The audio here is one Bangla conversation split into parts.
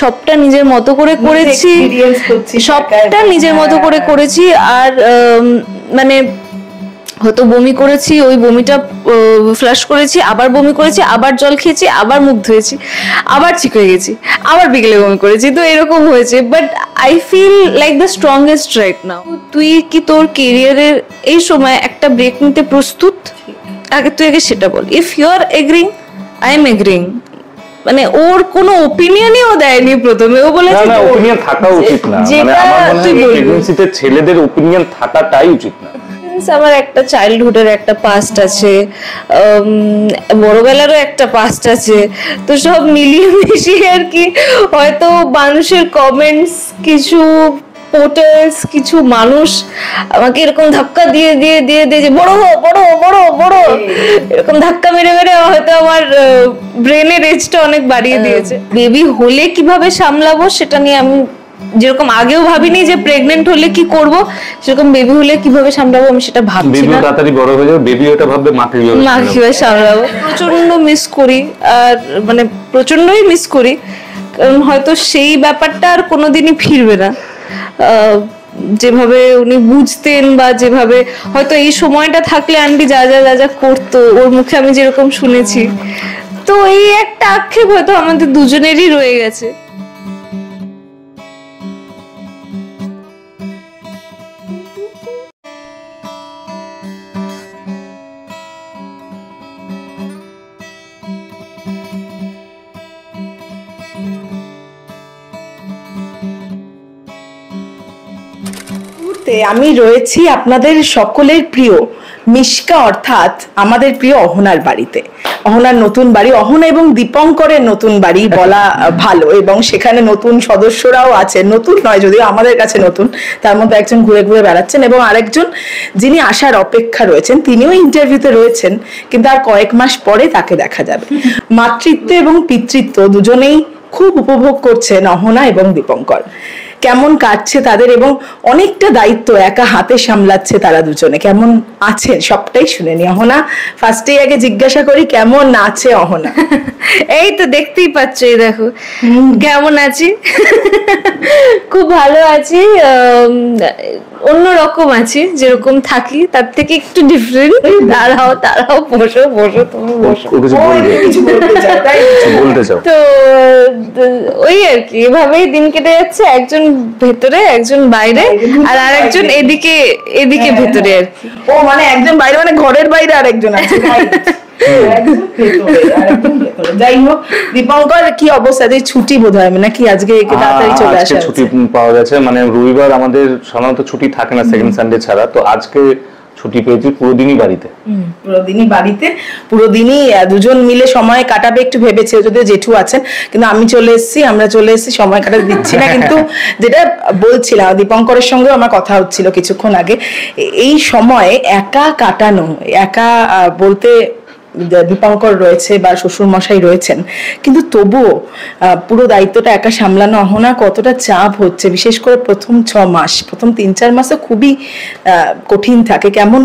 সবটা নিজের মতো করে করেছি, সবটা নিজের মতো করে করেছি। আর মানে হয়তো বমি করেছি, ওই বমিটা ফ্লাশ করেছি, আবার বমি করেছি, আবার জল খেয়েছি, আবার মুখ ধুয়েছি, আবার ঠিক হয়ে গেছি, আবার বিকেলে বমি করেছি, তো এরকম হয়েছে। But I feel like the strongest right now. তুই কি তোর কেরিয়ারের এই সময় একটা ব্রেক নিতে প্রস্তুত? তুই আগে সেটা বল। If you are agreeing, I am agreeing. মানে ওর কোনো ওপিনিয়নই ও দেয়নি প্রথমে, ও বলেছে না ওপিনিয়ন থাকা উচিত না, মানে আমার মনে হয় প্রেগন্যান্সিতে ছেলেদের ওপিনিয়ন থাকাটাই উচিত না। আমার একটা চাইল্ডহুডের একটা পাস্ট আছে, বড়বেলারও একটা পাস্ট আছে, তো সব মিলিয়ে মিশিয়ে আর কি হয়তো মানুষের কমেন্টস, কিছু পোর্টালস, কিছু মানুষ আমাকে এরকম ধাক্কা দিয়ে দিয়ে দিয়ে দিয়ে যে বড় হো বড় বড় বড় এরকম ধাক্কা মেরে মেরে হয়তো আমার ব্রেনের এজটা অনেক বাড়িয়ে দিয়েছে। বেবি হলে কিভাবে সামলাবো সেটা নিয়ে আমি যেরকম আগেও ভাবিনি যে প্রেগনেন্ট হলে কি করব, সেরকম বেবি হলে কিভাবে সামলাবো আমি সেটা ভাবছি না। বেবি তাড়াতাড়ি বড় হয়ে যাবে, বেবি ওটা ভাববে মাকে কিভাবে সামলাবো। প্রচন্ড মিস করি, আর মানে প্রচন্ডই মিস করি, কারণ হয়তো সেই ব্যাপারটা আর কোনোদিনই ফিরবে না যেভাবে উনি বুঝতেন, বা যেভাবে হয়তো এই সময়টা থাকলে আন্টি যা যা যা যা করতো ওর মুখে আমি যেরকম শুনেছি। তো এই একটা আক্ষেপ হয়তো আমাদের দুজনেরই রয়ে গেছে। আমি রয়েছি আপনাদের সকলের প্রিয় মিশকা, অর্থাৎ আমাদের প্রিয় অহনার বাড়িতে। অহনার নতুন বাড়ি, অহনা এবং দীপঙ্করের নতুন বাড়ি বলা ভালো, এবং সেখানে নতুন সদস্যরাও আছেন, নতুন নয় যদিও আমাদের কাছে নতুন, তার মধ্যে একজন ঘুরে ঘুরে বেড়াচ্ছেন এবং আরেকজন যিনি আসার অপেক্ষা রয়েছেন তিনিও ইন্টারভিউতে রয়েছেন, কিন্তু আর কয়েক মাস পরে তাকে দেখা যাবে। মাতৃত্ব এবং পিতৃত্ব দুজনেই খুব উপভোগ করছেন অহনা এবং দীপঙ্কর। কেমন কাটছে তাদের, এবং অনেকটা দায়িত্ব একা হাতে সামলাচ্ছে তারা দুজনে, কেমন আছেন সবটাই শুনে নি। অহনা ফার্স্টেই আগে জিজ্ঞাসা করি, কেমন আছে অহনা? এই তো দেখতেই পাচ্ছ, এই দেখো কেমন আছি। খুব ভালো আছি, অন্যরকম আছি, যেরকম থাকি তার থেকে একটু ডিফারেন্ট। দাঁড়াও দাঁড়াও, বসো বসো, তুমি বসো, তো ওই আর কি এভাবেই দিন কেটে যাচ্ছে, একজন ভেতরে একজন বাইরে, আর আরেকজন এদিকে এদিকে ভেতরে আর কি। ও মানে একজন বাইরে মানে ঘরের বাইরে আর একজন আছে। যাই হোক, দীপঙ্কর কি অবস্থা? ছুটি বোধ হয় নাকি আজকে তাড়াতাড়ি চলে আসা? ছুটি পাওয়া গেছে, মানে রবিবার আমাদের সাধারণত ছুটি থাকে না সেকেন্ড সানডে ছাড়া, তো আজকে ছুটি পেয়েছি, পুরো দিনই বাড়িতে। পুরো দিনই দুজন মিলে সময় কাটাবে একটু ভেবেছে, যদিও জেঠু আছেন, কিন্তু আমরা চলে এসেছি, সময় কাটাতে দিচ্ছি না। কিন্তু যেটা বলছিলাম, দীপঙ্করের সঙ্গেও আমার কথা হচ্ছিল কিছুক্ষণ আগে, এই সময় একা কাটানো, একা বলতে দীপঙ্কর রয়েছে বা শ্বশুর মশাই রয়েছেন, কিন্তু তবুও পুরো দায়িত্বটা একা সামলানো অহনা কতটা চাপ হচ্ছে, বিশেষ করে প্রথম 6 মাস, প্রথম 3-4 মাসে খুবই কঠিন থাকে। কেমন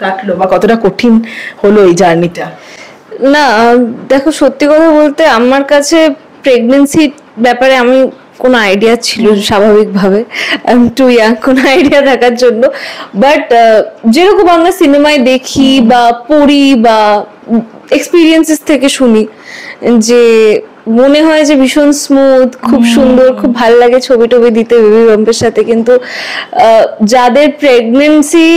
কাটলো বা কতটা কঠিন হলো এই জার্নিটা? না দেখো, সত্যি কথা বলতে আমার কাছে প্রেগনেন্সির ব্যাপারে আমি কোনো আইডিয়া ছিল স্বাভাবিকভাবে, টু ইয়াং কোনো আইডিয়া থাকার জন্য। বাট যেরকম আমরা সিনেমায় দেখি বা পড়ি বা এক্সপিরিয়েন্সেস থেকে শুনি, যে মনে হয় যে ভীষণ স্মুথ, খুব সুন্দর, খুব ভালো লাগে ছবি টবি দিতে বেবি বাম্পের সাথে, কিন্তু যাদের প্রেগনেন্সি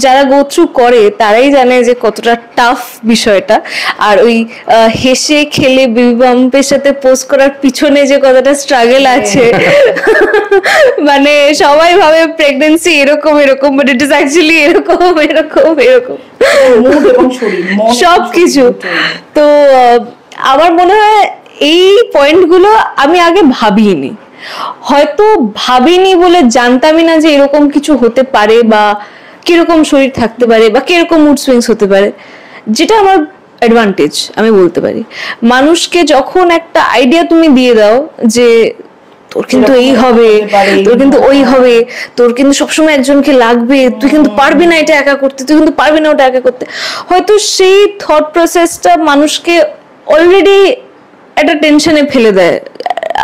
যারা গো থ্রু করে তারাই জানে যে কতটা টাফ বিষয়টা। আর ওই হেসে খেলে বেবি বাম্পের সাথে পোস্ট করার পিছনে যে কতটা স্ট্রাগল আছে, মানে সবাই ভাবে প্রেগনেন্সি এরকম এরকম, বাট ইট ইজ অ্যাকচুয়ালি এরকম এরকম এরকম সবকিছু। তো আমার মনে হয় এই পয়েন্টগুলো আমি আগে ভাবিনি, হয়তো ভাবিনি বলে জানতামই না যে এরকম কিছু হতে পারে, বা কিরকম শরীর থাকতে পারে, বা কিরকম মুড সুইংস হতে পারে, যেটা আমার অ্যাডভান্টেজ আমি বলতে পারি। মানুষকে যখন একটা আইডিয়া তুমি দিয়ে দাও যে তোর কিন্তু এই হবে, তোর কিন্তু ওই হবে, তোর কিন্তু সবসময় একজনকে লাগবে, তুই কিন্তু পারবি না এটা একা করতে, তুই কিন্তু পারবি না ওটা একা করতে, হয়তো সেই থট প্রসেসটা মানুষকে অলরেডি একটা টেনশনে ফেলে দেয়,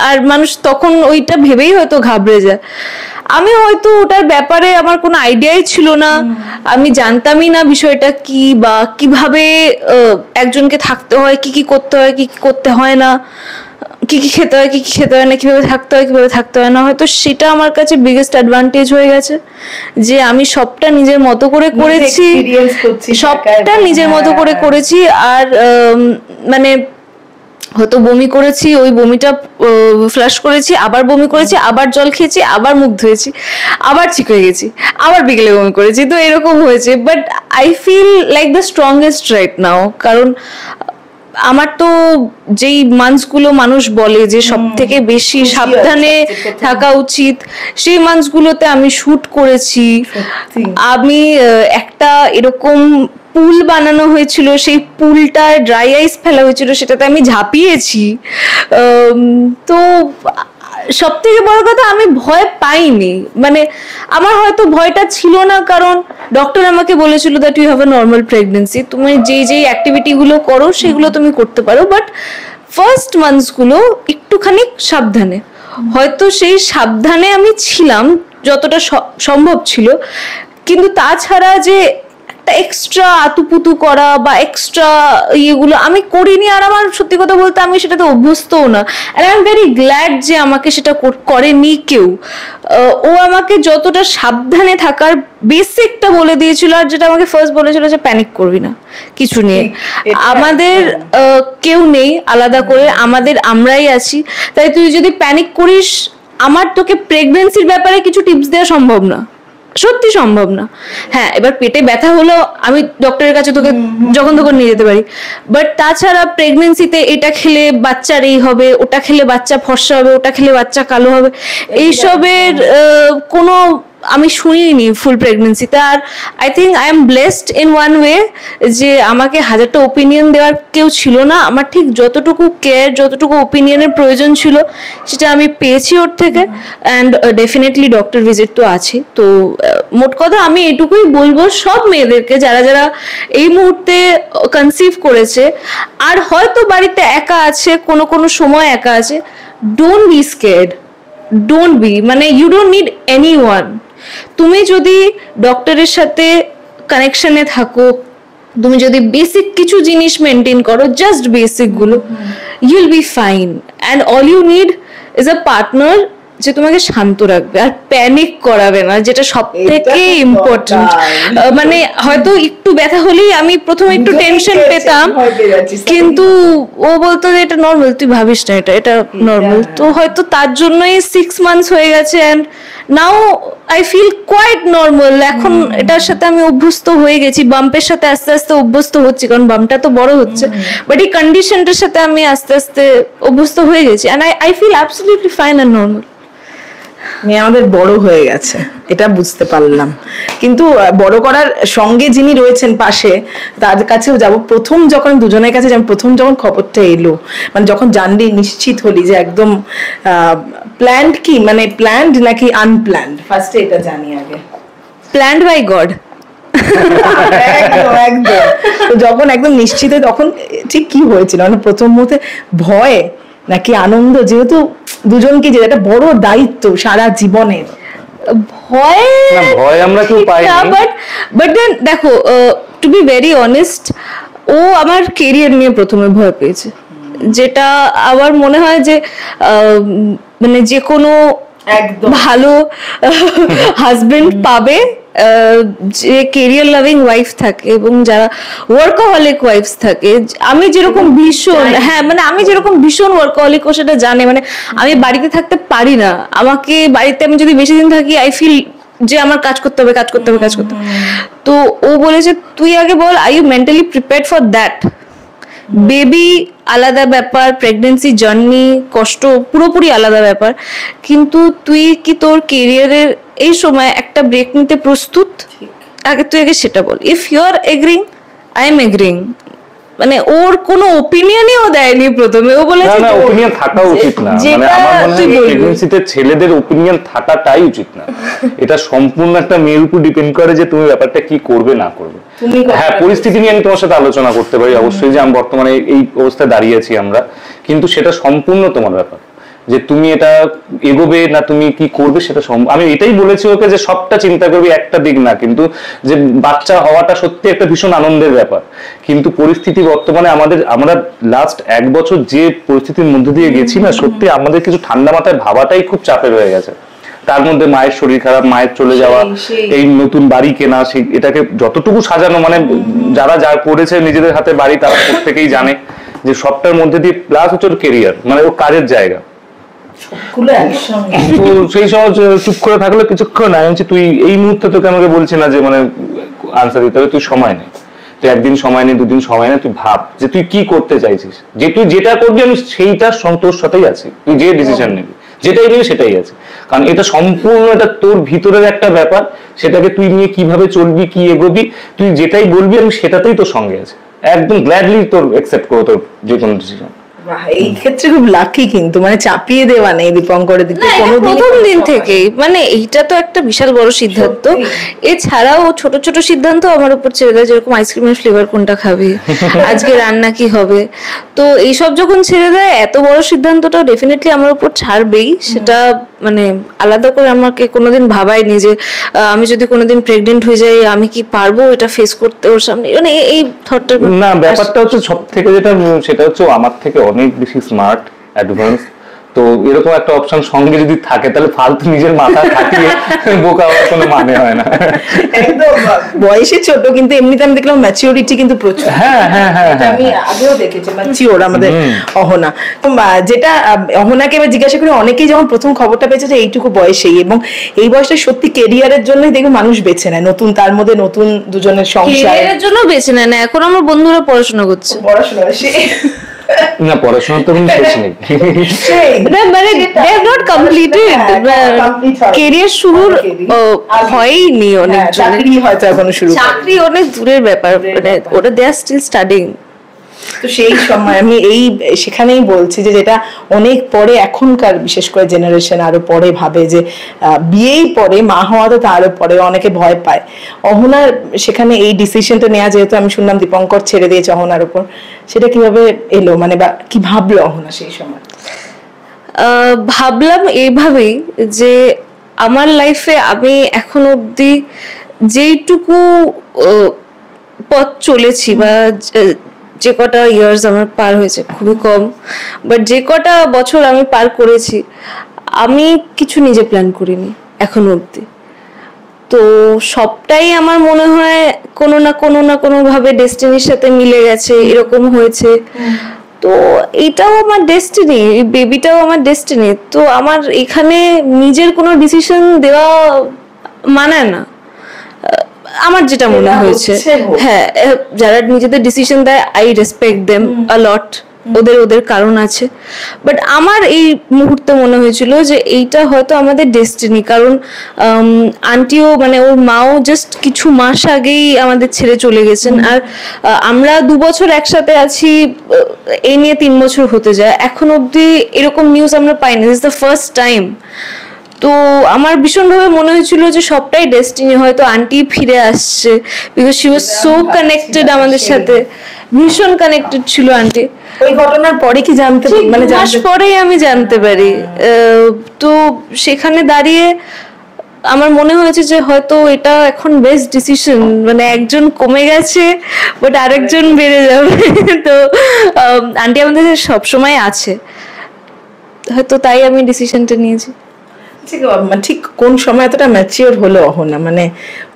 আর মানুষ তখন ওইটা ভেবেই হয়তো ঘাবড়ে যায়। আমি হয়তো ওটার ব্যাপারে আমার কোনো আইডিয়াই ছিল না, আমি জানতামই না বিষয়টা কি বা কিভাবে একজনকে থাকতে হয়, কি কি করতে হয়, কি কি করতে হয় না, কি কি খেতে হয়, কি কি খেতে হয় না, কিভাবে থাকতে হয়, কিভাবে থাকতে হয় না। হয়তো সেটা আমার কাছে বিগেস্ট অ্যাডভান্টেজ হয়ে গেছে যে আমি সবটা নিজের মতো করে করেছি, সবটা নিজের মতো করে করেছি। আর মানে হয়তো বমি করেছি, ওই বমিটা ফ্লাশ করেছি, আবার বমি করেছি, আবার জল খেয়েছি, আবার মুখ ধুয়েছি, আবার ঠিক হয়ে গেছি, আবার বিকেলে বমি করেছি, তো এরকম হয়েছে। But I feel like the strongest right now, কারণ আমার তো যেই মান্থসগুলো মানুষ বলে যে সব থেকে বেশি সাবধানে থাকা উচিত, সেই মান্থসগুলোতে আমি শুট করেছি। আমি একটা এরকম পুল বানানো হয়েছিল, সেই পুলটায় ড্রাই আইস ফেলা হয়েছিল, সেটাতে আমি ঝাঁপিয়েছি। তো সব থেকে বড় কথা, আমি ভয় পাইনি। মানে আমার হয়তো ভয়টা ছিল না, কারণ ডক্টর আমাকে বলেছিল that you have a normal pregnancy, তুমি যেই অ্যাক্টিভিটি গুলো করো সেগুলো তুমি করতে পারো, বাট ফার্স্ট মান্থস গুলো একটুখানি সাবধানে। হয়তো সেই সাবধানে আমি ছিলাম যতটা সম্ভব ছিল, কিন্তু তাছাড়া যে এক্সট্রা আতুপুতু করা বা এক্সট্রা ইয়েগুলো আমি করিনি। আর আমার সত্যি কথা বলতে আমি সেটাতে অভ্যস্তও না। And I am very glad যে আমাকে সেটা করেনি কেউ। ও আমাকে যতটা সাবধানে থাকার বেসিকটা বলে দিয়েছিল, আর যেটা আমাকে ফার্স্ট বলেছিল যে প্যানিক করবি না কিছু নিয়ে, আমাদের কেউ নেই আলাদা করে, আমরাই আছি, তাই তুই যদি প্যানিক করিস, আমার তোকে প্রেগনেন্সির ব্যাপারে কিছু টিপস দেওয়া সম্ভব না, সত্যি সম্ভব না। হ্যাঁ, এবার পেটে ব্যথা হলো আমি ডক্টরের কাছে তোকে যখন তখন নিয়ে যেতে পারি, বাট তাছাড়া প্রেগনেন্সিতে এটা খেলে বাচ্চার এই হবে, ওটা খেলে বাচ্চা ফর্সা হবে, ওটা খেলে বাচ্চা কালো হবে, এইসবের কোনো আমি শুনিনি ফুল প্রেগনেন্সিতে। আর I think I am blessed in one way যে আমাকে হাজারটা ওপিনিয়ন দেওয়ার কেউ ছিল না। আমার ঠিক যতটুকু কেয়ার, যতটুকু ওপিনিয়নের প্রয়োজন ছিল সেটা আমি পেয়েছি ওর থেকে। অ্যান্ড ডেফিনেটলি ডক্টর ভিজিট তো আছে। তো মোট কথা আমি এটুকুই বলবো সব মেয়েদেরকে, যারা যারা এই মুহূর্তে কনসিভ করেছে আর হয়তো বাড়িতে একা আছে, কোনো কোনো সময় একা আছে, don't be scared, don't be, মানে ইউ ডোন্ট নিড এনিওয়ান। তুমি যদি ডক্টরের সাথে কানেকশনে থাকো, তুমি যদি বেসিক কিছু জিনিস মেনটেন করো, জাস্ট বেসিক গুলো, you will be fine. And all you need is a partner যে তোমাকে শান্ত রাখবে আর প্যানিক করাবে না, যেটা সব থেকে ইম্পর্টেন্ট। মানে হয়তো একটু ব্যথা হলেই আমি প্রথমে একটু টেনশন পেতাম, কিন্তু ও বলতো যে এটা নর্মাল, তুই ভাবিস না এটা নর্মাল। তো হয়তো তার জন্যই 6 months হয়ে গেছে, and now I feel quite normal. এখন এটার সাথে আমি অভ্যস্ত হয়ে গেছি, বাম্পের সাথে আস্তে আস্তে অভ্যস্ত হচ্ছি, কারণ বাম্পটা তো বড় হচ্ছে, বাট এই কন্ডিশনটার সাথে আমি আস্তে আস্তে অভ্যস্ত হয়ে গেছি, and I feel absolutely fine and normal. মেয়ে আমাদের বড় হয়ে গেছে, এটা বুঝতে পারলাম। কিন্তু বড় করার সঙ্গে যিনি রয়েছেন পাশে, তার কাছেও যাব। প্রথম যখন দুজনের কাছে যাবো, প্রথম যখন খবরটা এলো, মানে যখন জানলি, নিশ্চিত হলি যে একদম প্ল্যান্ড, কি মানে প্ল্যান্ড নাকি আনপ্ল্যান্ড, ফার্স্টে এটা জানি আগে। Planned by God. একদম একদম। তো যখন একদম নিশ্চিত, তখন ঠিক কি হয়েছিল, মানে প্রথম মুহূর্তে ভয় নাকি আনন্দ, যেহেতু দুজনকে যে একটা বড় দায়িত্ব সারা জীবনের? ভয় আমরা কেউ পাই না, বাট দেন দেখো, টু বি ভেরি অনেস্ট, ও আমার কেরিয়ার নিয়ে প্রথমে ভয় পেয়েছে, যেটা আমার মনে হয় যে মানে যে কোনো ভালো হাজবেন্ড পাবে যে কেরিয়ার লাভিং ওয়াইফ থাকে এবং যারা ওয়ার্কাহলিক ওয়াইফস থাকে। আমি যেরকম ভীষণ, হ্যাঁ মানে আমি যেরকম ভীষণ ওয়ার্কাহলিক, ও সেটা জানে। মানে আমি বাড়িতে থাকতে পারি না, আমাকে বাড়িতে আমি যদি বেশি দিন থাকি আই ফিল যে আমার কাজ করতে হবে, কাজ করতে হবে, কাজ করতে হবে। তো ও বলেছে তুই আগে বল, are you mentally prepared for that? Baby আলাদা ব্যাপার, প্রেগনেন্সি জার্নি কষ্ট পুরোপুরি আলাদা ব্যাপার, কিন্তু তুই কি তোর কেরিয়ারের এই সময় একটা ব্রেক নিতে প্রস্তুত? আগে তুই আগে সেটা বল। If you are agreeing, I am agreeing. মানে ওর কোনো ওপিনিয়নই ও দেয়নি প্রথমে, ও বলেছে না ওপিনিয়ন থাকা উচিত না, মানে আমার মনে হয় প্রেগন্যান্সিতে ছেলেদের ওপিনিয়ন থাকাটাই উচিত না। এটা সম্পূর্ণ একটা মেয়ের উপর ডিপেন্ড করে যে তুমি ব্যাপারটা কি করবে না করবে। হ্যাঁ, পরিস্থিতি নিয়ে আমি তোমার সাথে আলোচনা করতে পারি অবশ্যই, যে আমি বর্তমানে এই অবস্থায় দাঁড়িয়ে আছি আমরা, কিন্তু সেটা সম্পূর্ণ তোমার ব্যাপার। যে তুমি এটা এগোবে না তুমি কি করবে সেটা আমি এটাই বলেছি ওকে যে সবটা চিন্তা করবি, একটা দিক না, কিন্তু যে বাচ্চা হওয়াটা সত্যি একটা ভীষণ আনন্দের ব্যাপার, কিন্তু পরিস্থিতি বর্তমানে আমরা লাস্ট 1 বছর যে পরিস্থিতির মধ্যে দিয়ে গেছি না, সত্যি আমাদের কিছু ঠান্ডা মাথায় ভাবাটাই খুব চাপের হয়ে গেছে। তার মধ্যে মায়ের শরীর খারাপ, মায়ের চলে যাওয়া, এই নতুন বাড়ি কেনা, এটাকে যতটুকু সাজানো, মানে যারা যা করেছে নিজেদের হাতে বাড়ি তারা প্রত্যেকেই জানে যে সবটার মধ্যে দিয়ে, প্লাস হচ্ছে ওর কেরিয়ার, মানে ওর কাজের জায়গা, তো সেই সময় চুপ করে থাকলে কিছুক্ষণ না, তুই এই মুহূর্তে তোকে আমাকে বলছি না যে মানে আনসার দিতে হবে, তুই সময় নেই, তুই একদিন সময় নেই, 2 দিন সময় নেই, তুই ভাব যে তুই কি করতে চাইছিস, যে তুই যেটা করবি আমি সেইটা সন্তোষ সাথেই আছি, তুই যে ডিসিশন নিবি যেটাই নিবি সেটাই আছে, কারণ এটা সম্পূর্ণ এটা তোর ভিতরের একটা ব্যাপার, সেটাকে তুই নিয়ে কিভাবে চলবি, কি এগোবি, তুই যেটাই বলবি আমি সেটাতেই তোর সঙ্গে আছে, একদম গ্ল্যাডলি তোর অ্যাকসেপ্ট করো তোর যে কোনো ডিসিশন। এই ক্ষেত্রে খুব লাকি, কিন্তু মানে চাপিয়ে দেওয়া নেই দীপঙ্করের দিকে প্রথম দিন থেকেই, মানে এইটা তো একটা বিশাল বড় সিদ্ধান্ত, এছাড়াও ছোট ছোট সিদ্ধান্ত আমার উপর ছেড়ে দেয়, যেরকম আইসক্রিমের ফ্লেভার কোনটা খাবি, আজকে রান্না কি হবে, তো এইসব যখন ছেড়ে দেয় এত বড় সিদ্ধান্তটা ডেফিনেটলি আমার উপর ছাড়বেই, সেটা মানে আলাদা করে আমাকে কোনোদিন ভাবাইনি যে আমি যদি কোনোদিন প্রেগনেন্ট হয়ে যাই আমি কি পারবো এটা ফেস করতে ওর সামনে, মানে এই থটটা না। ব্যাপারটা হচ্ছে সব থেকে যেটা, সেটা হচ্ছে আমার থেকে অনেক বেশি স্মার্ট, অ্যাডভান্স, তো এরকম একটা অপশন সঙ্গে যদি থাকে তাহলে ফালতু নিজের মাথা খাটিয়ে বোকা হওয়ার কোনো মানে হয় না। একদম বয়সে ছোট, কিন্তু এমনিতে আমি দেখলাম ম্যাচিউরিটি কিন্তু প্রচুর। হ্যাঁ, আমি আগেও দেখেছি ম্যাচিউর আমাদের অহনা। যেটা অহনাকে এবার জিজ্ঞাসা করি, অনেকেই যখন প্রথম খবরটা পেয়েছে যে এইটুকু বয়সেই, এবং এই বয়সটা সত্যি কেরিয়ারের জন্যই দেখবে মানুষ বেছে নেয়, নতুন, তার মধ্যে নতুন দুজনের সংসার, কেরিয়ারের জন্য বেছে নেয় না। এখন আমার বন্ধুরা পড়াশোনা করছে, না পড়াশোনা তো কোনো শেষ নেই, মানে they have not completed, career শুরুর হয়নি অনেক, চাকরি হয়তো এখনো শুরু, চাকরি অনেক দূরের ব্যাপার, মানে ওটা they are still studying। তো সেই সময় আমি সেখানেই বলছি যে যেটা অনেক পরে, এখনকার বিশেষ করে জেনারেশন আরো পরে ভাবে যে বিয়েই পরে, মা হওয়া তো তারও পরে, অনেকে ভয় পায়। অহনার সেখানে এই ডিসিশনটা নেওয়া, যেহেতু আমি শুনলাম দীপঙ্কর ছেড়ে দিয়েছে অহনার উপর, সেটা কিভাবে এলো, মানে বা কি ভাবলো অহনা সেই সময়? ভাবলাম এইভাবেই যে আমার লাইফে আমি এখন অব্দি যেইটুকু পথ চলেছি বা যে কটা ইয়ার্স আমার পার হয়েছে খুবই কম, বাট যে কটা বছর আমি পার করেছি আমি কিছু নিজে প্ল্যান করিনি এখনো অব্দি, তো সবটাই আমার মনে হয় কোনো না কোনো ভাবে ডেস্টিনির সাথে মিলে গেছে, এরকম হয়েছে। তো এটাও আমার ডেস্টিনি, বেবিটাও আমার ডেস্টিনি, তো আমার এখানে নিজের কোনো ডিসিশন দেওয়া মানায় না, আমার যেটা মনে হয়েছে। হ্যাঁ, যারা নিজেদের ডিসিশন দেয় আই রেসপেক্ট দেম আ লট, ওদের কারণ আছে, বাট আমার এই মুহূর্তে মনে হয়েছিল যে এইটা হয়তো আমাদের ডেস্টিনি, কারণ আন্টিও মানে ওর মাও জাস্ট কিছু মাস আগেই আমাদের ছেড়ে চলে গেছেন, আর আমরা 2 বছর একসাথে আছি, এই নিয়ে 3 বছর হতে যায়, এখন অব্দি এরকম নিউজ আমরা পাইনি, this is the first time. তো আমার ভীষণভাবে মনে হয়েছিল যে সবটাই ডেস্টিনি, হয়তো আন্টি ফিরে আসছে, because she was so connected আমাদের সাথে, ভীষণ কানেক্টেড ছিল আন্টি। ওই ঘটনার পরে কি জানতে, মানে মাস পরেই আমি জানতে পারি, তো সেখানে দাঁড়িয়ে আমার মনে হয়েছে যে হয়তো এটা এখন বেস্ট ডিসিশন, মানে একজন কমে গেছে বাট আরেকজন বেড়ে যাবে, তো আন্টি আমাদের সবসময় আছে, হয়তো তাই আমি ডিসিশনটা নিয়েছি। ঠিক কোন সময় এতটা ম্যাচিওর হলো অহনা, মানে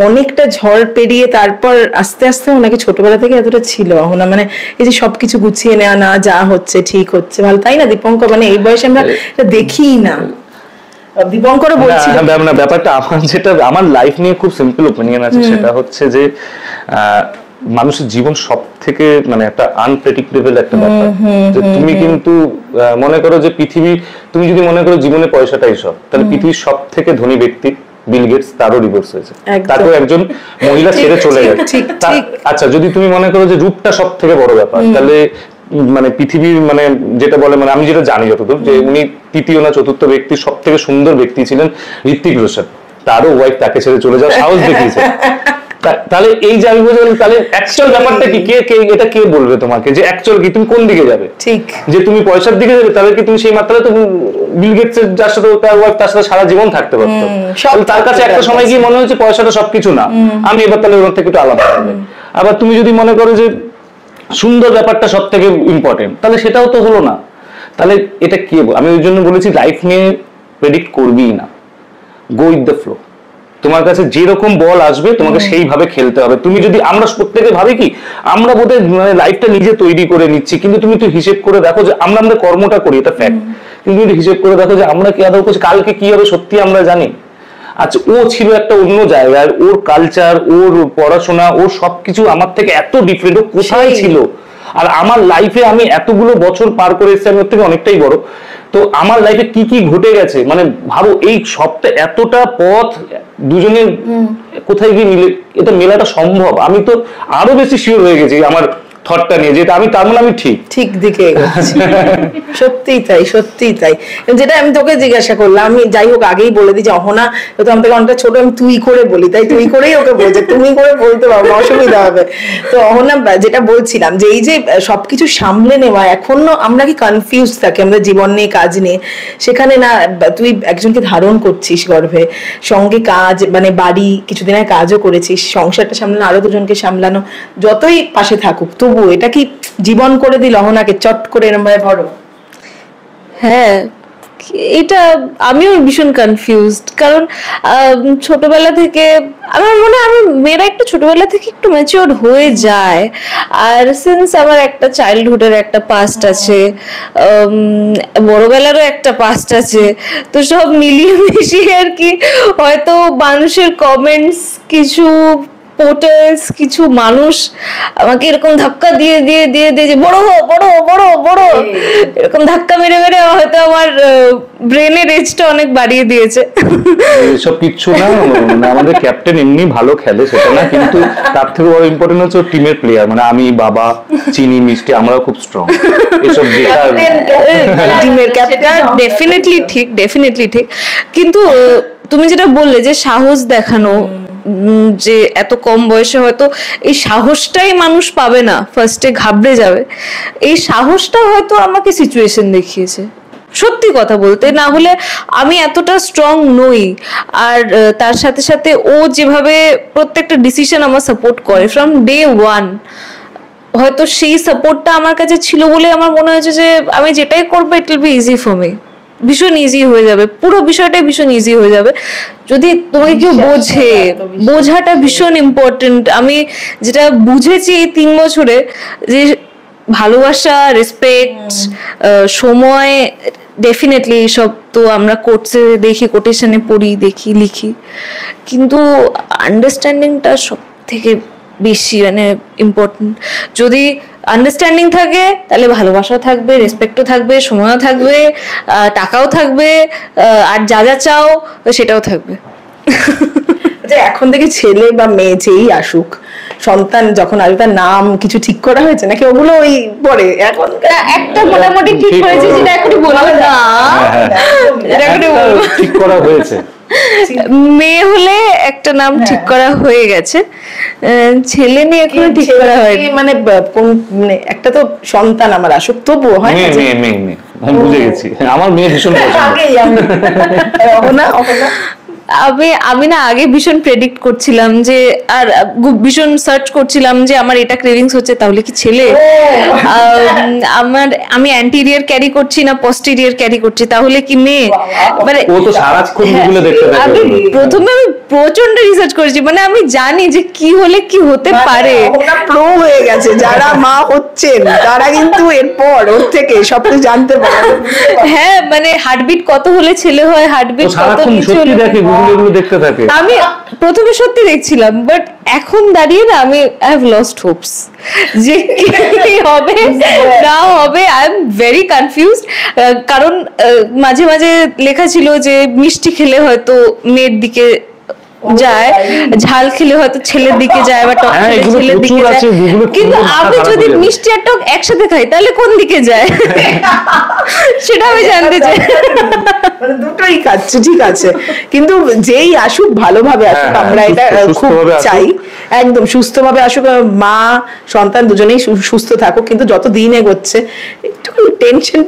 অনেকটা ঝড় পেরিয়ে তারপর আস্তে আস্তে, ওনাকে ছোটবেলা থেকে এতটা ছিল অহনা, মানে এই যে সবকিছু গুছিয়ে নেওয়া, না যা হচ্ছে ঠিক হচ্ছে ভালো, তাই না দীপঙ্কর? মানে এই বয়সে আমরা দেখি না, দীপঙ্করও বলছিল না। ব্যাপারটা আমার যেটা, আমার লাইফ নিয়ে খুব সিম্পল ওপিনিয়ন আছে, সেটা হচ্ছে যে মানুষের জীবন সব থেকে মানে একটা আনপ্রেডিক্টেবল একটা ব্যাপার, যে তুমি কিন্তু মনে করো যে পৃথিবী, তুমি যদি মনে করো জীবনে পয়সাটাই সব, তাহলে পৃথিবীর সব থেকে ধনী ব্যক্তি বিল গেটস, তারও ডিভোর্স হয়েছে, তাকেও একজন মহিলা ছেড়ে চলে গেছে। আচ্ছা, যদি তুমি মনে করো যে রূপটা সব থেকে বড় ব্যাপার, তাহলে মানে পৃথিবীর মানে যেটা বলে, মানে আমি যেটা জানি যতদূর, যে উনি 3য় না 4র্থ ব্যক্তি, সব থেকে সুন্দর ব্যক্তি ছিলেন ঋত্বিক রোশন, তারও ওয়াইফ তাকে ছেড়ে চলে যাওয়ার সাহস দেখিয়েছে। তাহলে এই যে আমি বলছি তাহলে অ্যাকচুয়াল ব্যাপারটা কি, কে এটা কে বলবে তোমাকে যে অ্যাকচুয়াল কি, তুমি কোন দিকে যাবে? ঠিক, যে তুমি পয়সার দিকে যাবে, তাহলে কি তুমি সেই মাত্রায় তো বিল গেটসের যার সাথে তার ওয়াইফ তার সাথে সারা জীবন থাকতে পারতো। তার কাছে একটা সময় গিয়ে মনে হচ্ছে পয়সাটা সবকিছু না, আমি এবার তাহলে ওর থেকে একটু আলাদা হবে। আবার তুমি যদি মনে করো যে সুন্দর ব্যাপারটা সব থেকে ইম্পর্টেন্ট, তাহলে সেটাও তো হলো না। তাহলে এটা কি? আমি ওই জন্য বলেছি লাইফ নিয়ে প্রেডিক্ট করবিই না, গো উইথ দ্য ফ্লো। তোমার কাছে যেরকম বল আসবে তোমাকে সেইভাবে খেলতে হবে। তুমি যদি, আমরা প্রত্যেকে ভাবি কি আমরা বোধহয় মানে লাইফটা নিজে তৈরি করে নিচ্ছি, কিন্তু তুমি একটু হিসেব করে দেখো যে আমরা আমাদের কর্মটা করি, এটা ফ্যাক্ট, কিন্তু তুমি হিসেব করে দেখো যে আমরা কি আদৌ করছি, কালকে কি হবে সত্যি আমরা জানি? আচ্ছা, ও ছিল একটা অন্য জায়গায়, ওর কালচার, ওর পড়াশোনা, ওর সবকিছু আমার থেকে এত ডিফারেন্ট, ও কোথায় ছিল? আর আমার লাইফে আমি এতগুলো বছর পার করে এসেছি, আমি ওর থেকে অনেকটাই বড়, তো আমার লাইফে কি কি ঘটে গেছে, মানে ভাবো এই সবটা এতটা পথ দুজনের কোথায় গিয়ে মিলে, এটা মেলাটা সম্ভব। আমি তো আরো বেশি শিওর হয়ে গেছি আমার থটটা নিয়ে, যেটা আমি তার মানে আমি ঠিক দিকে এগোচ্ছি। সত্যিই তাই, সত্যিই তাই। যেটা আমি তোকে জিজ্ঞাসা করলাম, আমি যাই হোক আগেই বলে দিই যে অহনা তো আমার থেকে অনেকটা ছোট, আমি তুই করে বলি, তাই তুই করেই ওকে বলছে, তুমি করে বলতে পারবো, অসুবিধা হবে। তো অহনা যেটা বলছিলাম যে এই যে সবকিছু সামলে নেওয়া, এখনো আমরা কি কনফিউজ থাকি আমাদের জীবন নিয়ে, কাজ নিয়ে, সেখানে না তুই একজনকে ধারণ করছিস গর্ভে, সঙ্গে কাজ মানে বাড়ি, কিছুদিন আগে কাজও করেছিস, সংসারটা সামলানো, আরো দুজনকে সামলানো, যতই পাশে থাকুক তবু এটা কি জীবন করে দিল অহনাকে চট করে এরকম ভাবে বড়? হ্যাঁ, এটা আমিও ভীষণ কনফিউজড, কারণ ছোটবেলা থেকে আমার মনে হয় আমি মেয়েরা একটু ছোটবেলা থেকে একটু ম্যাচিওর হয়ে যায়, আর সিন্স আমার একটা চাইল্ডহুডের একটা পাস্ট আছে, বড়বেলারও একটা পাস্ট আছে, তো সব মিলিয়ে মিশিয়ে আর কি হয়তো মানুষের কমেন্টস, কিছু পোর্টালস, কিছু মানুষ আমাকে এরকম ধাক্কা দিয়ে দিয়ে দিয়ে দিয়ে যে বড় হো বড় বড় বড়, এরকম ধাক্কা মেরে মেরে হয়তো আমার ব্রেনের এজটা অনেক বাড়িয়ে দিয়েছে। এসব কিচ্ছু না, মানে আমাদের ক্যাপ্টেন এমনি ভালো খেলে সেটা না, কিন্তু তার থেকে বড় ইম্পর্টেন্ট হচ্ছে টিমের প্লেয়ার, মানে আমি, বাবা, চিনি, মিষ্টি, আমরাও খুব স্ট্রং। এসব টিমের ক্যাপ্টেন ডেফিনেটলি ঠিক, ডেফিনেটলি ঠিক। কিন্তু তুমি যেটা বললে যে সাহস দেখানো, যে এত কম বয়সে হয়তো এই সাহসটাই মানুষ পাবে না, ফার্স্টে ঘাবড়ে যাবে, এই সাহসটা হয়তো আমাকে সিচুয়েশন দেখিয়েছে, সত্যি কথা বলতে। না হলে আমি এতটা স্ট্রং নই। আর তার সাথে সাথে ও যেভাবে প্রত্যেকটা ডিসিশন আমার সাপোর্ট করে ফ্রম ডে ওয়ান, হয়তো সেই সাপোর্টটা আমার কাছে ছিল বলে আমার মনে হয়েছে যে আমি যেটাই করবো it will be easy for me, ভীষণ ইজি হয়ে যাবে, পুরো বিষয়টাই ভীষণ ইজি হয়ে যাবে যদি তোমাকে কেউ বোঝে। বোঝাটা ভীষণ ইম্পর্টেন্ট। আমি যেটা বুঝেছি এই 3 বছরে, যে ভালোবাসা, রেসপেক্ট, সময়, ডেফিনেটলি এইসব তো আমরা কোর্টসে দেখি, কোটেশনে পড়ি, দেখি, লিখি, কিন্তু আন্ডারস্ট্যান্ডিংটা সব থেকে বেশি মানে ইম্পর্টেন্ট। যদি আন্ডারস্ট্যান্ডিং থাকে তাহলে ভালোবাসাও থাকবে, রেসপেক্টও থাকবে, সময়ও থাকবে, টাকাও থাকবে, আর যা যা চাও সেটাও থাকবে। এখন থেকে ছেলে বা মেয়ে যেই আসুক, সন্তান যখন আসবে তার নাম কিছু ঠিক করা হয়েছে নাকি ওগুলো ওই পরে? এখন একটা মোটামুটি ঠিক হয়েছে, যেটা এখনই বলবো না, ঠিক করা হয়েছে। মেয়ে হলে একটা নাম ঠিক করা হয়ে গেছে, ছেলে মেয়ে এখনো ঠিক করা হয়নি। মানে কোন একটা তো সন্তান আমার আসুক, তবুও হয় না মেয়ে মেয়ে মেয়ে আমি বুঝে গেছি, আমার মেয়ে ভীষণ পছন্দ। আমি না আগে ভীষণ প্রেডিক্ট করছিলাম যে, আর ভীষণ সার্চ করছিলাম যে আমার এটা ক্রেভিংস হচ্ছে, তাহলে কি ছেলে? আমি অ্যান্টিরিয়ার ক্যারি করছি না পস্টেরিয়ার ক্যারি করছি, তাহলে কি মেয়ে? মানে ও তো সারাক্ষণ গুগলে দেখতে থাকে। আমি প্রথমে প্রচন্ড রিসার্চ করেছি, মানে আমি জানি যে কি হলে কি হতে পারে। ওরা প্রো হয়ে গেছে, যারা মা হচ্ছেন তারা কিন্তু এরপর ওর থেকে সবকিছু জানতে পারে। হ্যাঁ, মানে হার্টবিট কত হলে ছেলে হয়, হার্টবিট কত নিচে হলে। দেখতে থাকে। আমি প্রথমে সত্যি দেখছিলাম, বাট এখন দাঁড়িয়ে না আমি আই হ্যাভ লস্ট হোপস যে কি হবে না হবে। আই এম ভেরি কনফিউজড, কারণ মাঝে মাঝে লেখা ছিল যে মিষ্টি খেলে হয়তো মেয়ের দিকে যায়, ঝাল খেলে হয়তো ছেলের দিকে যায়, বা টক খেলে ছেলের দিকে যায়। কিন্তু আমি যদি মিষ্টি আর টক একসাথে খাই তাহলে কোন দিকে যায় সেটা আমি জানতে চাই। মানে দুটোই খাচ্ছে, ঠিক আছে, কিন্তু যেই আসুক ভালোভাবে আসুক, আমরা এটা খুব চাই, একদম সুস্থভাবে আসুক, মা সন্তান দুজনেই সুস্থ থাকুক। কিন্তু যত দিন এগোচ্ছে একটু টেনশন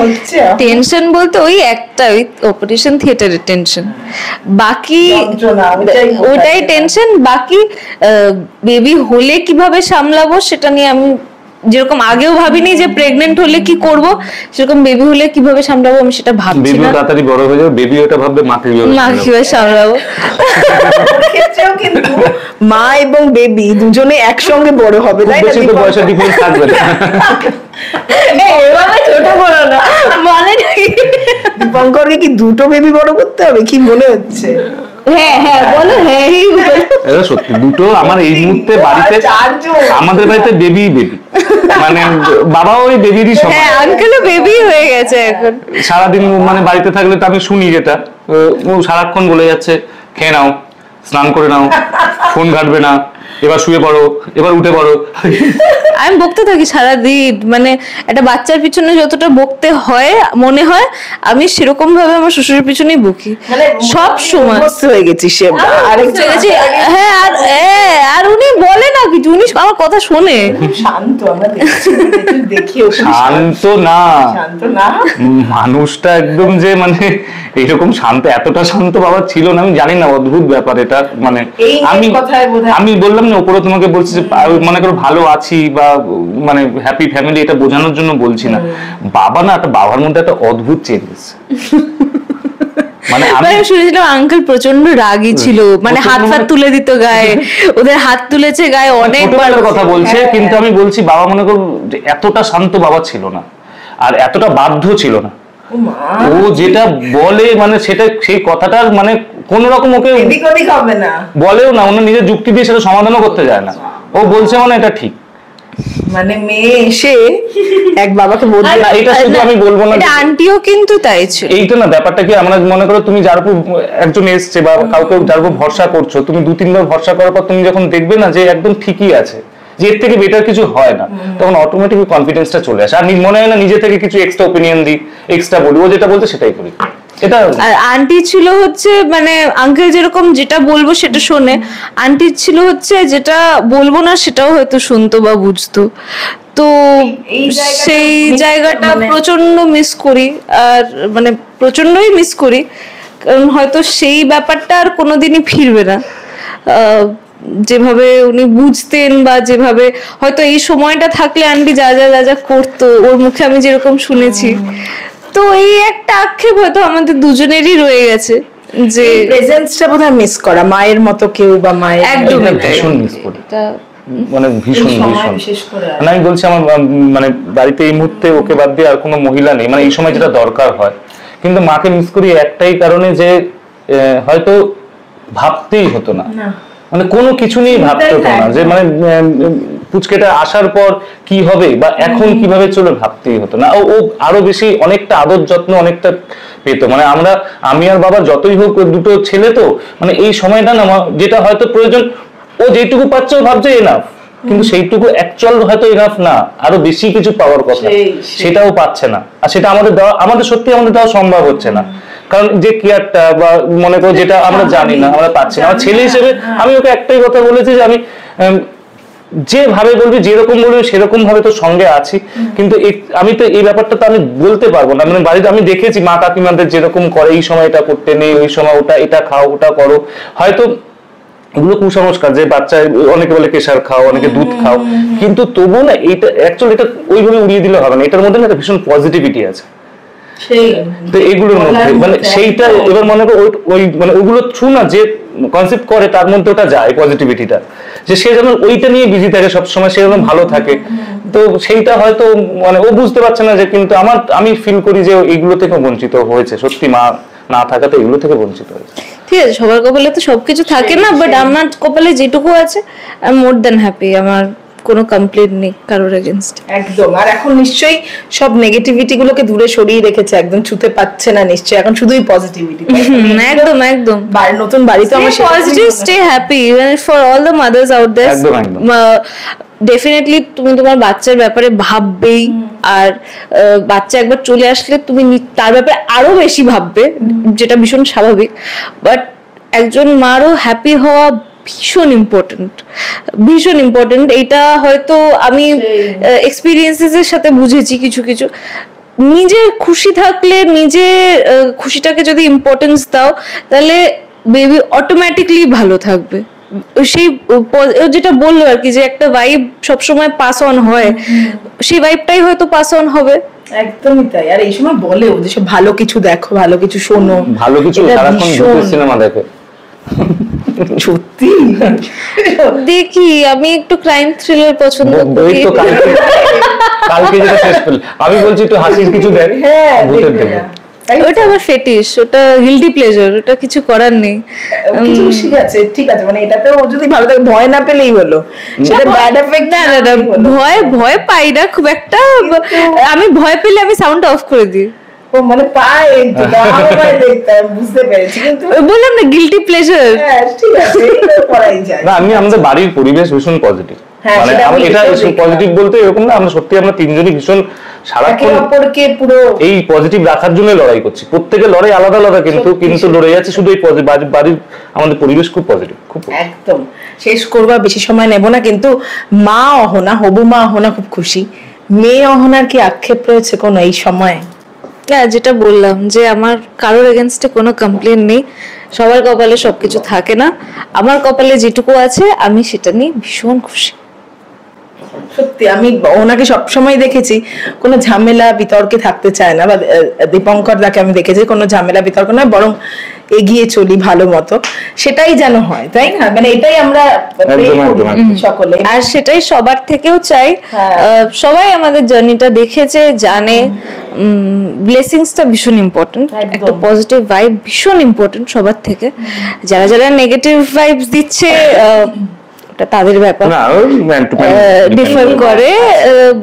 হচ্ছে। টেনশন বলতে ওই একটা, ওই অপারেশন থিয়েটারের টেনশন, বাকি ওটাই টেনশন। বাকি বেবি হলে কিভাবে সামলাবো সেটা নিয়ে আমি যেরকম আগেও ভাবিনি যে প্রেগনেন্ট হলে কি করব, সেরকম বেবি হলে কিভাবে সামলাবো আমি সেটা ভাবছি না। বেবি তাড়াতাড়ি বড় হয়ে যাবে, বেবি ওটা ভাববে মাকে কিভাবে সামলাবো। ক্ষেত্রেও কিন্তু মা এবং বেবি দুজনে একসঙ্গে বড় হবে, তাই না? তো বয়সের ডিফারেন্স থাকবে না। ছোট বড় না মানে দীপঙ্করকে কি দুটো বেবি বড় করতে হবে কি মনে হচ্ছে? হ্যাঁ বলো। হ্যাঁ সত্যি দুটো আমার এই মুহূর্তে বাড়িতে, আমাদের বাড়িতে বেবি মানে বাবাও ওই বেবিরই সমান। হ্যাঁ আঙ্কেলও বেবি হয়ে গেছে এখন। সারাদিন মানে বাড়িতে থাকলে তো আমি শুনি যেটা, ও সারাক্ষণ বলে যাচ্ছে খেয়ে নাও, স্নান করে নাও, ফোন ঘাটবে না, এবার শুয়ে পড়ো, এবার উঠে পড়ো। আমি বকতে থাকি সারাদিন, মানে একটা বাচ্চার পিছনে যতটা বকতে হয় মনে হয় আমি সেরকম ভাবে আমার শ্বশুরের পিছনেই বকি সব সময়। হয়ে গেছি হ্যাঁ আর উনি বলে না কিছু, উনি আমার কথা শোনে। শান্ত, আমরা দেখি শান্ত না, মানুষটা একদম যে মানে এরকম শান্ত, এতটা শান্ত বাবা ছিল না, আমি জানি না, অদ্ভুত ব্যাপার এটা। মানে আমি বললাম না উপরে তোমাকে বলছি যে মনে করো ভালো আছি বা মানে হ্যাপি ফ্যামিলি, এটা বোঝানোর জন্য বলছি না। বাবা না, একটা বাবার মধ্যে একটা অদ্ভুত চেঞ্জ এসেছে। মানে আমি শুনেছিলাম আঙ্কেল প্রচন্ড রাগী ছিল, মানে হাত তুলে দিত গায়ে, ওদের হাত তুলেছে গায়ে অনেকবার কথা বলছে। কিন্তু আমি বলছি বাবা মনে করো এতটা শান্ত বাবা ছিল না, আর এতটা বাধ্য ছিল না। ও যেটা বলে মানে সেটা, সেই কথাটার মানে কোন রকম ওকে বলেও না, ওনার নিজের যুক্তি দিয়ে সেটা সমাধানও করতে যায় না, ও বলছে মানে এটা ঠিক। মানে মেয়ে এসে এক বাবাকে বলছে না, এটা শুধু আমি বলবো না, এটা আন্টিও কিন্তু তাই ছিল। এইটা না ব্যাপারটা কি, আমরা মনে করো তুমি যার উপর একজন এসছে বা কাউকে যার উপর ভরসা করছো, তুমি 2-3 বার ভরসা করার পর তুমি যখন দেখবে না যে একদম ঠিকই আছে, যে এর থেকে বেটার কিছু হয় না, তখন অটোমেটিক কনফিডেন্সটা চলে আসে। আর মনে হয় না নিজে থেকে কিছু এক্সট্রা ওপিনিয়ন দিই, এক্সট্রা বলি, ও যেটা বলতে সেটাই করি। এটা আর আন্টি ছিল হচ্ছে মানে আঙ্কেল যেরকম যেটা বলবো সেটা শোনে, আন্টি ছিল হচ্ছে যেটা বলবো না সেটাও হয়তো শুনতো বা বুঝতো। তো সেই জায়গাটা প্রচন্ড মিস করি, আর মানে প্রচন্ডই মিস করি, কারণ হয়তো সেই ব্যাপারটা আর কোনোদিনই ফিরবে না। যেভাবে উনি বুঝতেন বা যেভাবে হয়তো এই সময়টা থাকলে আন্টি যা যা করতো ওর মুখে আমি যেরকম শুনেছি, তো এই একটা আক্ষেপ হয়তো আমাদের দুজনেরই রয়ে গেছে যে প্রেজেন্সটা বোধহয় মিস করা, মায়ের মতো কেউ বা মায়ের একদম ভীষণ মিস করি, মানে ভীষণ মানে আমি বলছি আমার মানে বাড়িতে এই মুহূর্তে ওকে বাদ দিয়ে আর কোনো মহিলা নেই, মানে এই সময় যেটা দরকার হয়। কিন্তু মাকে মিস করি একটাই কারণে যে হয়তো ভাবতেই হতো না, মানে কোনো কিছু নিয়ে ভাবতে হতো না, যে মানে পুচকেটা আসার পর কি হবে বা এখন কিভাবে চলে ভাবতেই হতো না। ও আরো বেশি অনেকটা আদর যত্ন অনেকটা পেতো। মানে আমি আর বাবা যতই হোক দুটো ছেলে, তো মানে এই সময়টা না যেটা হয়তো প্রয়োজন, ও যেটুকু পাচ্ছে ও ভাবছে এনাফ, কিন্তু সেইটুকু অ্যাকচুয়াল হয়তো এনাফ না, আরো বেশি কিছু পাওয়ার কথা, সেটাও পাচ্ছে না। আর সেটা আমাদের সত্যি আমাদের দেওয়া সম্ভব হচ্ছে না, কারণ যে কেয়ারটা বা মনে করো যেটা আমরা জানি না, আমরা পাচ্ছি না। আমার ছেলে হিসেবে আমি ওকে একটাই কথা বলেছি যে আমি যেভাবে বলবি, যেরকম বলবি সেরকম ভাবে তো সঙ্গে আছি, কিন্তু আমি তো এই ব্যাপারটা তো আমি বলতে পারবো না। মানে বাড়িতে আমি দেখেছি মা কাকিমাদের যেরকম করে, এই সময় এটা করতে নেই, ওই সময় ওটা, এটা খাও ওটা করো, হয়তো এগুলো কুসংস্কার, যে বাচ্চা অনেকে বলে কেশর খাও, অনেকে দুধ খাও, কিন্তু তবুও না এটা অ্যাকচুয়ালি এটা ওইভাবে উড়িয়ে দিলে হবে না, এটার মধ্যে না একটা ভীষণ পজিটিভিটি আছে। তো এগুলোর মধ্যে মানে সেইটা এবার মনে করো ওই মানে ওগুলো থ্রু না যে কনসেপ্ট করে তার মধ্যে ওটা যায় পজিটিভিটিটা, যে সে যেন ওইটা নিয়ে বিজি থাকে সবসময়, সে যেন ভালো থাকে। তো সেইটা হয়তো মানে ও বুঝতে পারছে না, যে কিন্তু আমি ফিল করি যে এইগুলো থেকে বঞ্চিত হয়েছে, সত্যি মা না থাকাতে এগুলো থেকে বঞ্চিত হয়েছে। ঠিক আছে, সবার কপালে তো সবকিছু থাকে না, বাট আমার কপালে যেটুকু আছে I am more than happy, আমার কোনো কমপ্লেইন্ট নেই কারোর এগেইনস্ট। একদম। আর এখন নিশ্চয়ই সব নেগেটিভিটি গুলোকে দূরে সরিয়ে রেখেছে, একদম ছুতে পাচ্ছে না নিশ্চয়ই, এখন শুধুই পজিটিভিটি। একদম নতুন বাড়িতে আমরা positive, stay happy for all the mothers out there. Definitely তুমি তোমার বাচ্চার ব্যাপারে ভাববেই, আর বাচ্চা একবার চলে আসলে তুমি তার ব্যাপারে আরো বেশি ভাববে, যেটা ভীষণ স্বাভাবিক। বাট একজন মারও হ্যাপি হওয়া ভীষণ ইম্পর্টেন্ট, ভীষণ ইম্পর্টেন্ট। এটা হয়তো আমি এক্সপিরিয়েন্সেস এর সাথে বুঝেছি কিছু কিছু। নিজে খুশি থাকলে, নিজে খুশিটাকে যদি ইম্পর্টেন্স দাও, তাহলে বেবি অটোমেটিকলি ভালো থাকবে। সেই যেটা বললো আর কি, যে একটা ভাইব সবসময় পাস অন হয়, সেই ভাইবটাই হয়তো পাস অন হবে। একদমই তাই। আর এই সময় বলেও যে সব ভালো কিছু দেখো, ভালো কিছু শোনো, ভালো কিছু সারাক্ষণ ভূতের সিনেমা দেখে। সত্যি দেখি, আমি একটু ক্রাইম থ্রিলার পছন্দ করি। কালকে যেটা শেষ করলে আমি বলছি একটু হাসির কিছু দেখ, ভূতের দেখে। ওটা আমার ফেটিশ, ওটা গিল্টি প্লেজার, ওটা কিছু করার নেই। ঠিক আছে, ঠিক আছে, মানে এটাতেও যদি ভালো থাকে, ভয় না পেলেই হলো, সেটা ব্যাড এফেক্ট না। ভয় পাই না খুব একটা, আমি ভয় পেলে আমি সাউন্ড অফ করে দিই। ও মানে পায় তো দাঁড়ায় দেখতে, বুঝতে পেরেছি, কিন্তু বললাম না গিল্টি প্লেজার। ঠিক আছে, এটা করাই যায় না। আমি আমাদের বাড়ির পরিবেশ ভীষণ পজিটিভ, মানে এটা পজিটিভ বলতে এরকম না, আমরা সত্যি আমরা তিনজনই ভীষণ সারাক্ষণ পুরো এই পজিটিভ রাখার জন্য লড়াই করছি। প্রত্যেকের লড়াই আলাদা আলাদা, কিন্তু লড়াই যাচ্ছে শুধু এই বাড়ির আমাদের পরিবেশ খুব পজিটিভ, খুব একদম। শেষ করবা, বেশি সময় নেব না, কিন্তু মা অহনা, হবু মা অহনা খুব খুশি। মেয়ে অহনার কি আক্ষেপ রয়েছে কোনো এই সময়? যেটা বললাম যে আমার কারোর এগেনস্টে কোনো কমপ্লেন নেই, সবার কপালে সবকিছু থাকে না, আমার কপালে যেটুকু আছে আমি সেটা নিয়ে ভীষণ খুশি। সত্যি আমি ওনাকে সবসময় দেখেছি কোনো ঝামেলা বিতর্কে থাকতে চায় না, বা দীপঙ্কর দাকে আমি দেখেছি কোনো ঝামেলা বিতর্ক না, বরং এগিয়ে চলি ভালো মতো, সেটাই যেন হয়, তাই না? মানে এটাই আমরা সকলে, আর সেটাই সবার থেকেও চাই। সবাই আমাদের জার্নিটা দেখেছে, জানে ব্লেসিংসটা ভীষণ ইম্পর্টেন্ট, একটা পজিটিভ ভাইব ভীষণ ইম্পর্টেন্ট সবার থেকে। যারা যারা নেগেটিভ ভাইবস দিচ্ছে তাদের ব্যাপার, ডিফার করে,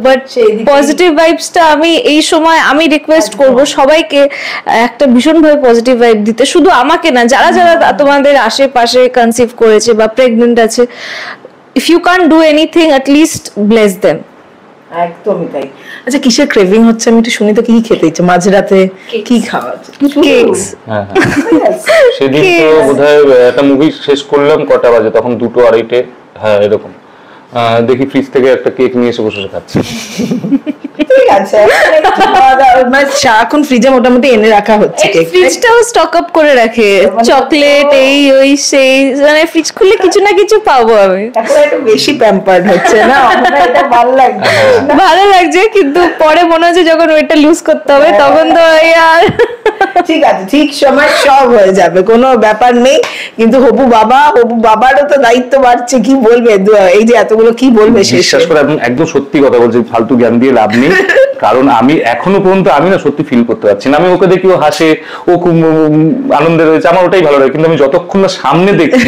বাট পজিটিভ ভাইবসটা আমি এই সময় আমি রিকোয়েস্ট করব সবাইকে একটা ভীষণ ভাবে পজিটিভ ভাইব দিতে, শুধু আমাকে না, যারা যারা তোমাদের আশেপাশে কনসিভ করেছে বা প্রেগনেন্ট আছে, if you can do anything at least bless them. একদমই তাই। আচ্ছা, কিসের ক্রেভিং হচ্ছে আমি একটু শুনি তো, কি খেতে ইচ্ছে মাঝরাতে, কি খাওয়া? কেকস। সেদিন তো বোধহয় একটা মুভি শেষ করলাম, কটা বাজে তখন 2টো 2:30, হ্যাঁ এরকম, দেখি ফ্রিজ থেকে একটা কেক নিয়ে এসে বসে খাচ্ছি। ঠিক আছে, মানে সারাক্ষণ ফ্রিজে মোটামুটি এনে রাখা হচ্ছে কেক, ফ্রিজটাও স্টক আপ করে রাখে, চকলেট এই ওই সেই, মানে ফ্রিজ খুললে কিছু না কিছু পাবো আমি। এখন একটু বেশি প্যাম্পার্ড হচ্ছে না, এটা ভালো লাগছে, ভালো লাগছে, কিন্তু পরে মনে হচ্ছে যখন ওইটা লুজ করতে হবে তখন তো আর। ঠিক আছে, ঠিক সময় সব হয়ে যাবে, কোনো ব্যাপার নেই। কিন্তু হবু বাবারও তো দায়িত্ব বাড়ছে, কি বলবে এই যে এতগুলো, কি বলবে? বিশ্বাস করে একদম সত্যি কথা বলছি, ফালতু জ্ঞান দিয়ে লাভ নেই, কারণ আমি এখনো পর্যন্ত আমি না সত্যি ফিল করতে পারছি না। আমি ওকে দেখি ও হাসে, ও খুব আনন্দে রয়েছে, আমার ওটাই ভালো লাগে, কিন্তু আমি যতক্ষণ না সামনে দেখছি,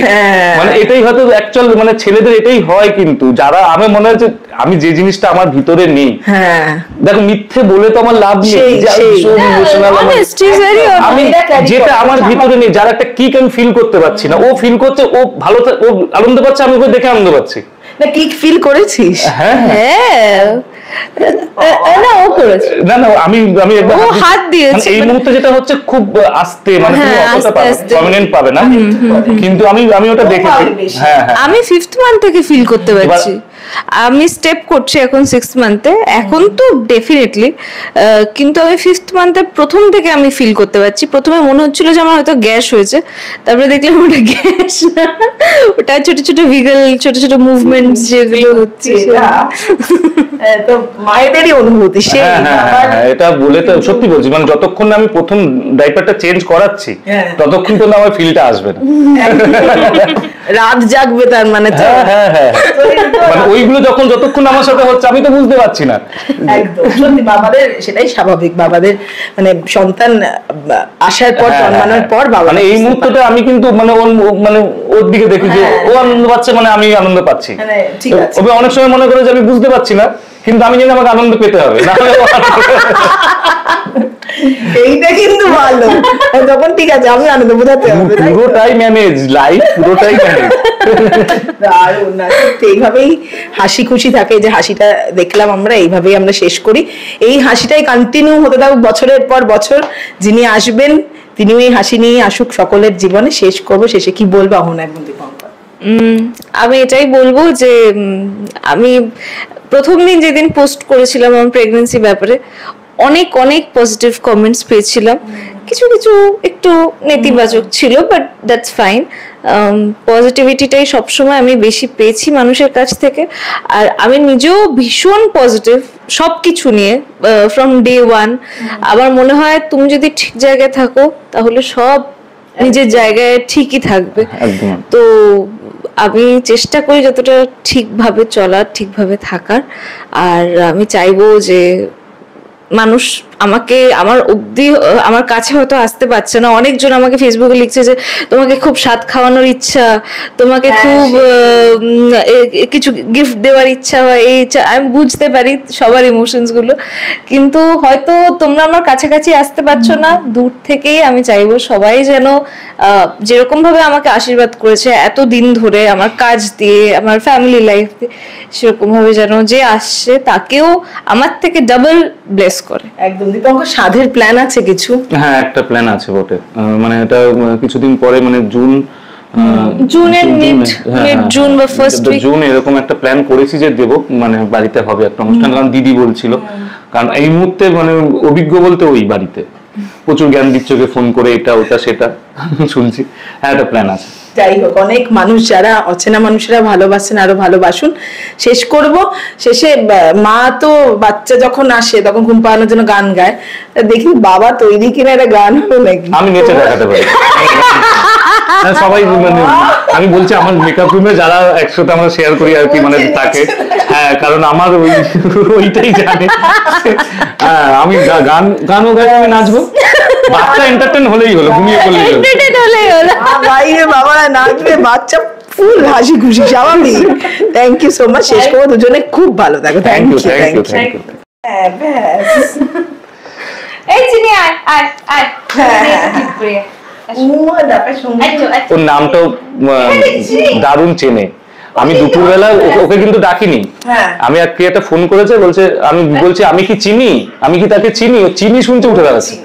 মানে এটাই হয়তো অ্যাকচুয়াল, মানে ছেলেদের এটাই হয়, কিন্তু যারা আমার মনে হয় যে আমি যে জিনিসটা আমার ভিতরে নেই, দেখো মিথ্যে বলে তো আমার লাভ নেই, আমি যেটা আমার ভিতরে নেই, যারা একটা কিক আমি ফিল করতে পারছি না, ও ফিল করছে, ও ভালো, ও আনন্দ পাচ্ছে, আমি ওকে দেখে আনন্দ পাচ্ছি। না কিক ফিল করেছিস? হ্যাঁ না, ও করেছে, না আমি একবার ও হাত দিয়েছে, এই মুহূর্তে যেটা হচ্ছে খুব আস্তে, মানে তুমি অতটা প্রমিনেন্ট পাবে না, কিন্তু আমি ওটা দেখেছি। হ্যাঁ, আমি 5th মান্থ থেকে ফিল করতে পারছি, আমি স্টেপ করছি এখন 6th মান্থে, এখন তো ডেফিনেটলি, কিন্তু আমি 5th মান্থে প্রথম থেকে আমি ফিল করতে পারছি। প্রথমে মনে হচ্ছিল যে আমার হয়তো গ্যাস হয়েছে, তারপরে দেখলাম ওটা গ্যাস না, ওটা ছোট ছোট ভিগল, ছোট ছোট মুভমেন্ট যেগুলো হচ্ছে, তো মায়েদেরই অনুভূতি। এটা বলে তো সত্যি বলছি, মানে যতক্ষণ আমি প্রথম ডাইপারটা চেঞ্জ করাচ্ছি ততক্ষণ তো আমার ফিলটা আসবে না, রাত জাগবে তার মানে। মানে ওইগুলো যতক্ষণ আমার সাথে হচ্ছে আমি তো বুঝতে পারছি না। একদম সত্যি, বাবাদের সেটাই স্বাভাবিক, বাবাদের মানে সন্তান আসার পর, জন্মানোর পর বাবা, মানে এই মুহূর্তটা আমি কিন্তু মানে ওর দিকে দেখি যে ও আনন্দ পাচ্ছে, মানে আমি আনন্দ পাচ্ছি। ঠিক আছে, ওকে অনেক সময় মনে করে যে আমি বুঝতে পারছি না, কিন্তু আমি জানি আমাকে আনন্দ পেতে হবে, না এইটা কিন্তু ভালো, তখন ঠিক আছে আমি আনন্দ বোঝাতে হবে, পুরোটাই ম্যানেজ, লাইফ পুরোটাই ম্যানেজ। দারুণ না, এইভাবেই হাসি খুশি থাকে, যে হাসিটা দেখলাম আমরা এইভাবেই আমরা শেষ করি, এই হাসিটাই কন্টিনিউ হতে থাকুক বছরের পর বছর, যিনি আসবেন তিনিও এই হাসি নিয়ে আসুক সকলের জীবনে। শেষ করবো, শেষে কি বলবো অহনা এবং দীপঙ্কর? আমি এটাই বলবো যে আমি প্রথম দিন যেদিন পোস্ট করেছিলাম আমার প্রেগন্যান্সি ব্যাপারে অনেক অনেক পজিটিভ কমেন্টস পেয়েছিলাম, কিছু কিছু একটু নেতিবাচক ছিল, বাট দ্যাটস ফাইন। পজিটিভিটিটাই সবসময় আমি বেশি পেয়েছি মানুষের কাছ থেকে, আর আমি নিজেও ভীষণ পজিটিভ সব কিছু নিয়ে ফ্রম ডে ওয়ান। আমার মনে হয় তুমি যদি ঠিক জায়গায় থাকো তাহলে সব নিজের জায়গায় ঠিকই থাকবে। তো আমি চেষ্টা করি যতটা ঠিকভাবে চলার, ঠিকভাবে থাকার, আর আমি চাইবো যে মানুষ আমাকে আমার অবধি আমার কাছে হয়তো আসতে পারছে না, অনেকজন আমাকে ফেসবুকে লিখছে যে তোমাকে খুব স্বাদ খাওয়ানোর ইচ্ছা, তোমাকে খুব কিছু গিফট দেওয়ার ইচ্ছা হয়, এই ইচ্ছা। আমি বুঝতে পারি সবার ইমোশনস গুলো, কিন্তু হয়তো তোমরা আমার কাছাকাছি আসতে পারছো না, দূর থেকেই আমি চাইবো সবাই যেন যেরকম ভাবে আমাকে আশীর্বাদ করেছে এত দিন ধরে আমার কাজ দিয়ে, আমার ফ্যামিলি লাইফ দিয়ে, সেরকম ভাবে যেন যে আসছে তাকেও আমার থেকে ডাবল ব্লেস করে। একদম। দীপঙ্কর, সাধের প্ল্যান আছে কিছু? হ্যাঁ, একটা প্ল্যান আছে বটে, মানে এটা কিছুদিন পরে, মানে জুনের মিড জুন বা ফার্স্ট উইক জুন এরকম একটা প্ল্যান করেছি যে দেব, মানে বাড়িতে হবে একটা অনুষ্ঠান, কারণ দিদি বলছিল, কারণ এই মুহূর্তে মানে অভিজ্ঞ বলতে ওই বাড়িতে প্রচুর জ্ঞান দিচ্ছে, ফোন করে এটা ওটা সেটা শুনছি। হ্যাঁ, একটা প্ল্যান আছে। যাই হোক, অনেক মানুষ যারা অচেনা মানুষরা ভালোবাসেন আরো ভালোবাসুন। শেষ করব, শেষে মা তো বাচ্চা যখন আসে তখন ঘুম পাড়ানোর জন্য গান গায়, দেখি বাবা তৈরি কিনা একটা গান হলো নাকি, আমি নেচে দেখাতে পারি। সবাই মানে আমি বলছি আমার মেকআপ রুমে যারা একসাথে আমরা শেয়ার করি আর কি, মানে থাকে, হ্যাঁ, কারণ আমার ওইটাই জানে। হ্যাঁ, আমি গানও গাই, আমি নাচবো, বাচ্চা এন্টারটেইন হলেই হলো, ঘুমিয়ে পড়লেই হলো। ভাই রে বাবা, নাচবে বাচ্চা, ফুল হাসি খুশি স্বাভাবিক। Thank you so much. শেষ করবো, দুজনে খুব ভালো থাকো। Thank you, thank you, thank you. হ্যাঁ, ব্যাস। এই চিনি আয় আয় আয়, ওর নামটাও দারুণ চেনে। আমি দুপুরবেলা ওকে কিন্তু ডাকিনি, আমি এক ক্রিয়াটা ফোন করেছে, বলছে আমি বলছি আমি কি চিনি, আমি কি তাকে চিনি, ও চিনি শুনতে উঠে দাঁড়াচ্ছে।